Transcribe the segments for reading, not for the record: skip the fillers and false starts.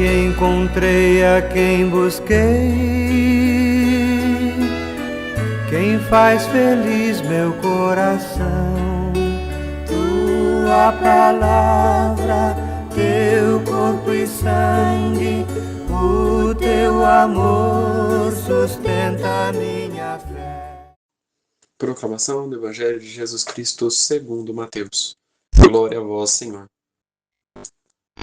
encontrei a quem busquei, quem faz feliz meu coração. Tua palavra, teu corpo e sangue, o teu amor sustenta a minha fé. Proclamação do Evangelho de Jesus Cristo segundo Mateus. Glória a vós, Senhor.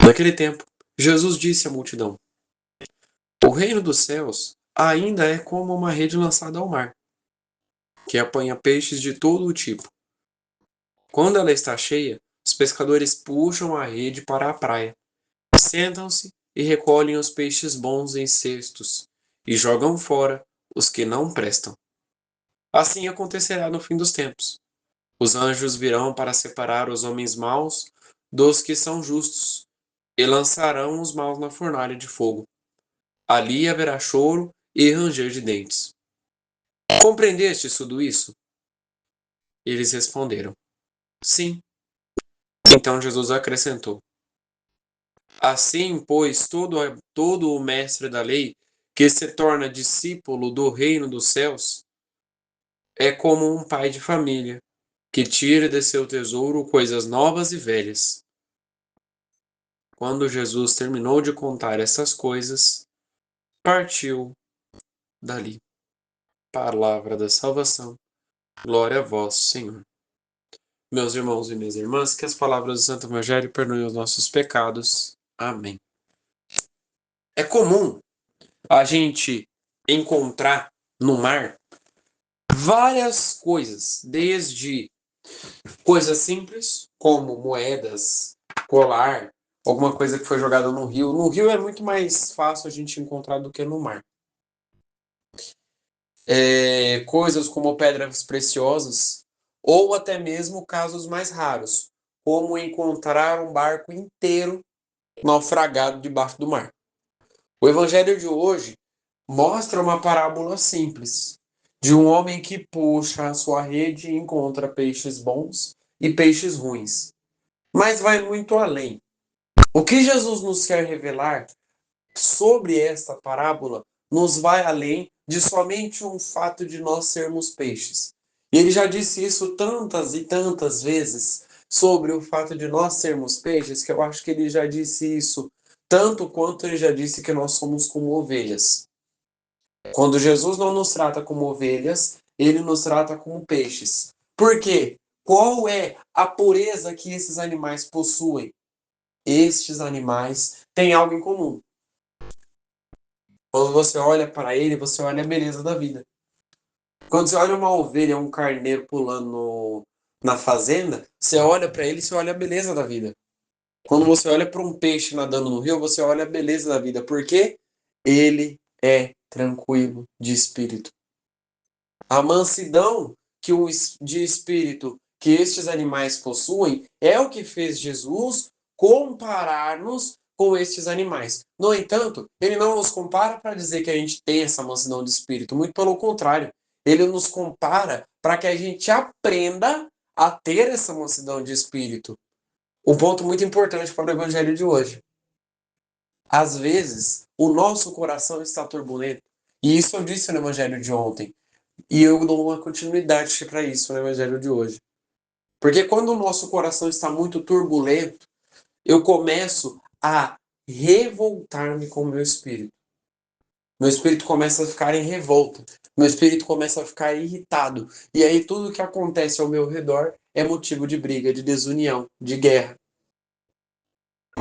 Naquele tempo, Jesus disse à multidão: O reino dos céus ainda é como uma rede lançada ao mar, que apanha peixes de todo o tipo. Quando ela está cheia, os pescadores puxam a rede para a praia, sentam-se e recolhem os peixes bons em cestos e jogam fora os que não prestam. Assim acontecerá no fim dos tempos. Os anjos virão para separar os homens maus dos que são justos e lançarão os maus na fornalha de fogo. Ali haverá choro e ranger de dentes. Compreendestes tudo isso? Eles responderam: Sim. Então Jesus acrescentou: Assim, pois, todo o mestre da lei que se torna discípulo do reino dos céus é como um pai de família que tira de seu tesouro coisas novas e velhas. Quando Jesus terminou de contar essas coisas, partiu dali. Palavra da salvação. Glória a vós, Senhor. Meus irmãos e minhas irmãs, que as palavras do Santo Evangelho perdoem os nossos pecados. Amém. É comum a gente encontrar no mar várias coisas, desde coisas simples, como moedas, colar, alguma coisa que foi jogada no rio. No rio é muito mais fácil a gente encontrar do que no mar. Coisas como pedras preciosas, ou até mesmo casos mais raros, como encontrar um barco inteiro naufragado debaixo do mar. O Evangelho de hoje mostra uma parábola simples, de um homem que puxa a sua rede e encontra peixes bons e peixes ruins. Mas vai muito além. O que Jesus nos quer revelar sobre esta parábola nos vai além de somente um fato de nós sermos peixes. E ele já disse isso tantas e tantas vezes sobre o fato de nós sermos peixes, que eu acho que ele já disse isso tanto quanto ele já disse que nós somos como ovelhas. Quando Jesus não nos trata como ovelhas, ele nos trata como peixes. Por quê? Qual é a pureza que esses animais possuem? Estes animais têm algo em comum. Quando você olha para ele, você olha a beleza da vida. Quando você olha uma ovelha, um carneiro pulando na fazenda, você olha para ele e você olha a beleza da vida. Quando você olha para um peixe nadando no rio, você olha a beleza da vida. Porque ele é tranquilo de espírito. A mansidão de espírito que estes animais possuem é o que fez Jesus comparar-nos com estes animais. No entanto, ele não nos compara para dizer que a gente tem essa mansidão de espírito, muito pelo contrário. Ele nos compara para que a gente aprenda a ter essa mansidão de espírito. Um ponto muito importante para o evangelho de hoje. Às vezes, o nosso coração está turbulento. E isso eu disse no evangelho de ontem. E eu dou uma continuidade para isso no evangelho de hoje. Porque quando o nosso coração está muito turbulento, eu começo a revoltar-me com o meu espírito. Meu espírito começa a ficar em revolta. Meu espírito começa a ficar irritado. E aí tudo que acontece ao meu redor é motivo de briga, de desunião, de guerra.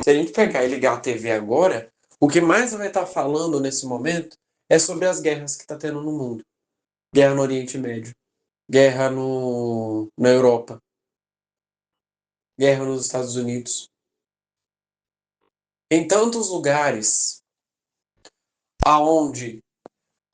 Se a gente pegar e ligar a TV agora, o que mais vai estar falando nesse momento é sobre as guerras que está tendo no mundo. Guerra no Oriente Médio. Guerra na Europa. Guerra nos Estados Unidos. Em tantos lugares aonde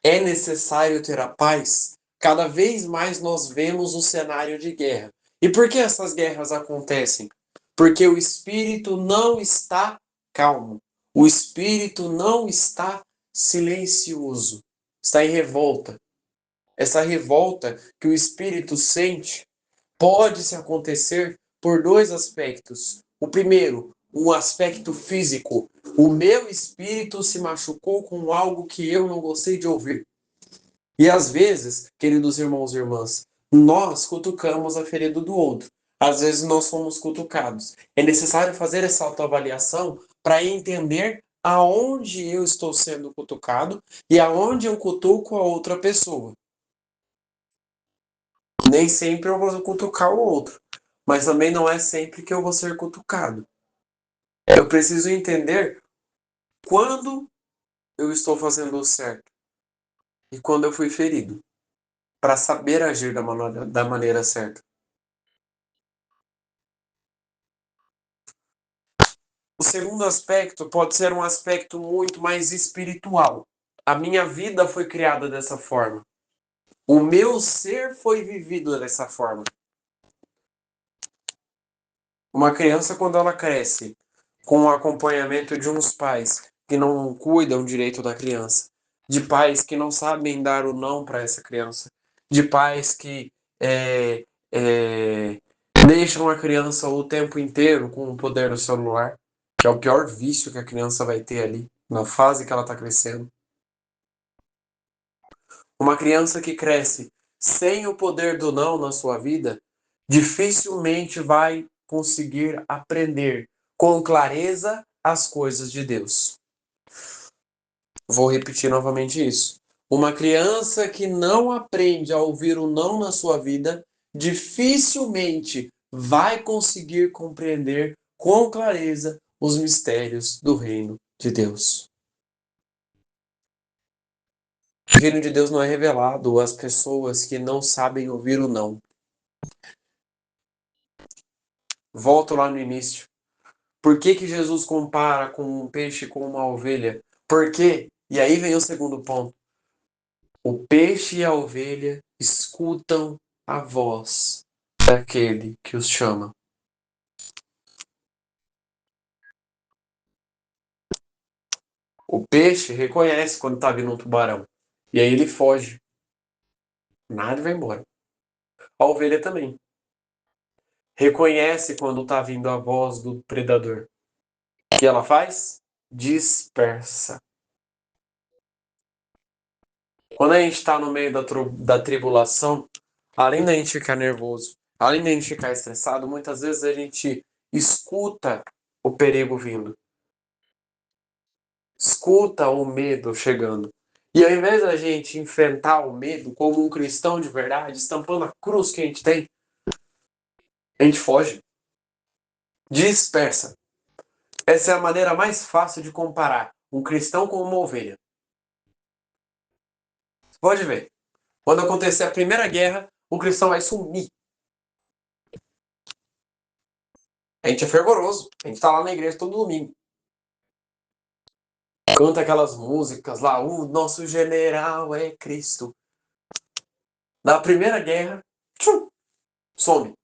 é necessário ter a paz, cada vez mais nós vemos o cenário de guerra. E por que essas guerras acontecem? Porque o espírito não está calmo. O espírito não está silencioso. Está em revolta. Essa revolta que o espírito sente pode se acontecer por dois aspectos. O primeiro, um aspecto físico. O meu espírito se machucou com algo que eu não gostei de ouvir. E às vezes, queridos irmãos e irmãs, nós cutucamos a ferida do outro. Às vezes nós somos cutucados. É necessário fazer essa autoavaliação para entender aonde eu estou sendo cutucado e aonde eu cutuco a outra pessoa. Nem sempre eu vou cutucar o outro, mas também não é sempre que eu vou ser cutucado. Eu preciso entender quando eu estou fazendo o certo e quando eu fui ferido, para saber agir da maneira certa. O segundo aspecto pode ser um aspecto muito mais espiritual. A minha vida foi criada dessa forma. O meu ser foi vivido dessa forma. Uma criança, quando ela cresce com o acompanhamento de uns pais que não cuidam direito da criança, de pais que não sabem dar o não para essa criança, de pais que deixam a criança o tempo inteiro com o poder do celular, que é o pior vício que a criança vai ter ali, na fase que ela está crescendo. Uma criança que cresce sem o poder do não na sua vida, dificilmente vai conseguir aprender com clareza as coisas de Deus. Vou repetir novamente isso. Uma criança que não aprende a ouvir o não na sua vida, dificilmente vai conseguir compreender com clareza os mistérios do reino de Deus. O reino de Deus não é revelado às pessoas que não sabem ouvir o não. Volto lá no início. Por que que Jesus compara com um peixe com uma ovelha? Por quê? E aí vem o segundo ponto. O peixe e a ovelha escutam a voz daquele que os chama. O peixe reconhece quando está vindo um tubarão. E aí ele foge. Nada e vai embora. A ovelha também. Reconhece quando está vindo a voz do predador. O que ela faz? Dispersa. Quando a gente está no meio da tribulação, além da gente ficar nervoso, além da gente ficar estressado, muitas vezes a gente escuta o perigo vindo. Escuta o medo chegando. E ao invés da gente enfrentar o medo como um cristão de verdade, estampando a cruz que a gente tem, a gente foge. Dispersa. Essa é a maneira mais fácil de comparar um cristão com uma ovelha. Você pode ver. Quando acontecer a Primeira Guerra, o cristão vai sumir. A gente é fervoroso. A gente tá lá na igreja todo domingo. Canta aquelas músicas lá, o nosso general é Cristo. Na Primeira Guerra, tchum, some.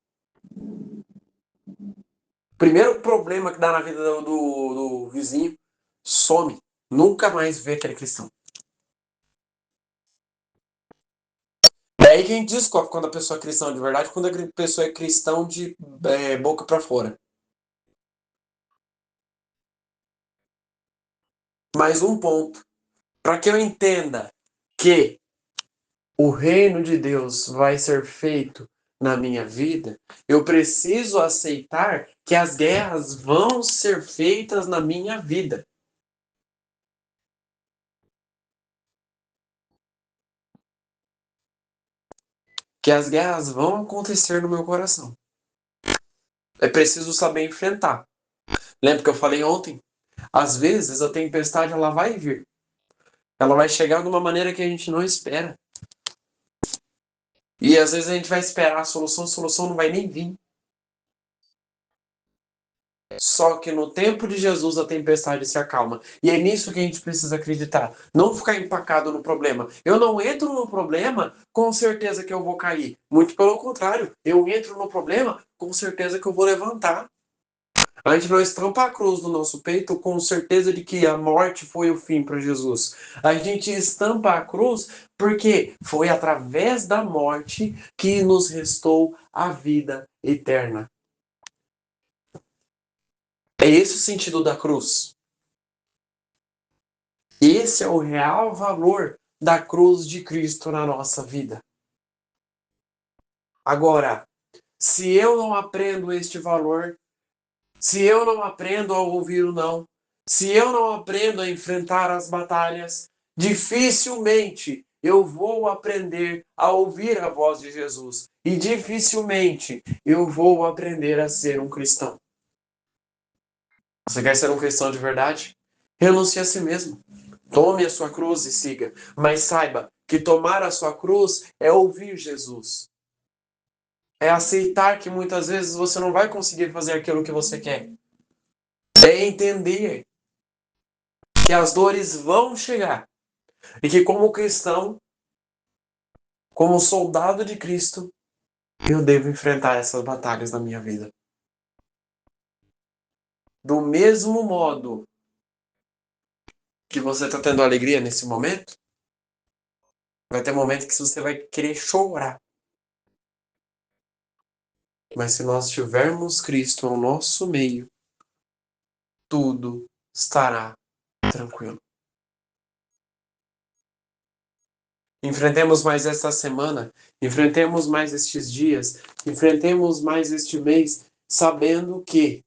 Primeiro problema que dá na vida do vizinho, some. Nunca mais vê aquele cristão. É aí que a gente descobre quando a pessoa é cristã de verdade, quando a pessoa é cristão de boca para fora. Mais um ponto. Para que eu entenda que o reino de Deus vai ser feito na minha vida, eu preciso aceitar que as guerras vão ser feitas na minha vida. Que as guerras vão acontecer no meu coração. É preciso saber enfrentar. Lembra que eu falei ontem? Às vezes a tempestade ela vai vir. Ela vai chegar de uma maneira que a gente não espera. E às vezes a gente vai esperar a solução não vai nem vir. Só que no tempo de Jesus a tempestade se acalma. E é nisso que a gente precisa acreditar. Não ficar empacado no problema. Eu não entro no problema com certeza que eu vou cair. Muito pelo contrário. Eu entro no problema com certeza que eu vou levantar. A gente não estampa a cruz no nosso peito com certeza de que a morte foi o fim para Jesus. A gente estampa a cruz porque foi através da morte que nos restou a vida eterna. É esse o sentido da cruz. Esse é o real valor da cruz de Cristo na nossa vida. Agora, se eu não aprendo este valor, se eu não aprendo a ouvir o não, se eu não aprendo a enfrentar as batalhas, dificilmente eu vou aprender a ouvir a voz de Jesus. E dificilmente eu vou aprender a ser um cristão. Você quer ser um cristão de verdade? Renuncie a si mesmo. Tome a sua cruz e siga. Mas saiba que tomar a sua cruz é ouvir Jesus. É aceitar que muitas vezes você não vai conseguir fazer aquilo que você quer. É entender que as dores vão chegar. E que como cristão, como soldado de Cristo, eu devo enfrentar essas batalhas na minha vida. Do mesmo modo que você está tendo alegria nesse momento, vai ter momentos que você vai querer chorar. Mas se nós tivermos Cristo no nosso meio, tudo estará tranquilo. Enfrentemos mais esta semana, enfrentemos mais estes dias, enfrentemos mais este mês, sabendo que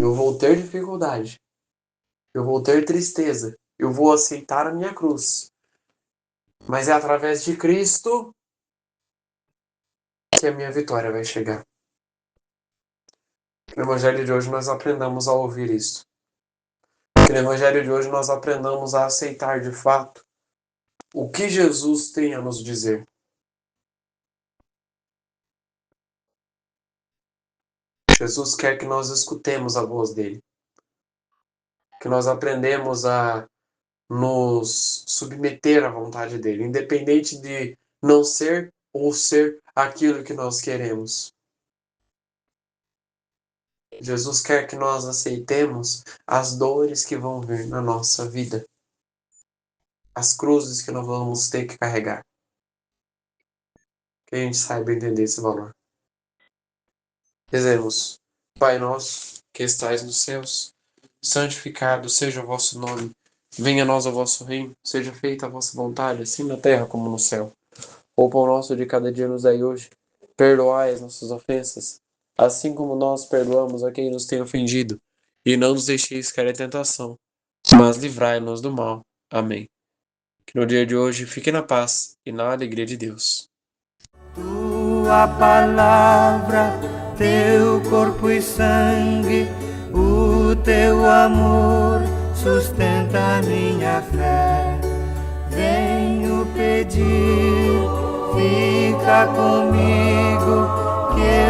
eu vou ter dificuldade, eu vou ter tristeza, eu vou aceitar a minha cruz. Mas é através de Cristo que a minha vitória vai chegar. No Evangelho de hoje nós aprendamos a ouvir isso. Que no Evangelho de hoje nós aprendamos a aceitar de fato o que Jesus tem a nos dizer. Jesus quer que nós escutemos a voz dele. Que nós aprendemos a nos submeter à vontade dele, independente de não ser ou ser aquilo que nós queremos. Jesus quer que nós aceitemos as dores que vão vir na nossa vida, as cruzes que nós vamos ter que carregar. Que a gente saiba entender esse valor. Rezemos. Pai nosso, que estais nos céus, santificado seja o vosso nome. Venha a nós o vosso reino, seja feita a vossa vontade, assim na terra como no céu. O pão nosso de cada dia nos dai hoje. Perdoai as nossas ofensas, assim como nós perdoamos a quem nos tem ofendido. E não nos deixeis cair em tentação, mas livrai-nos do mal. Amém. Que no dia de hoje fique na paz e na alegria de Deus. Tua palavra, teu corpo e sangue, o teu amor sustenta minha fé. Venho pedir, fica comigo, que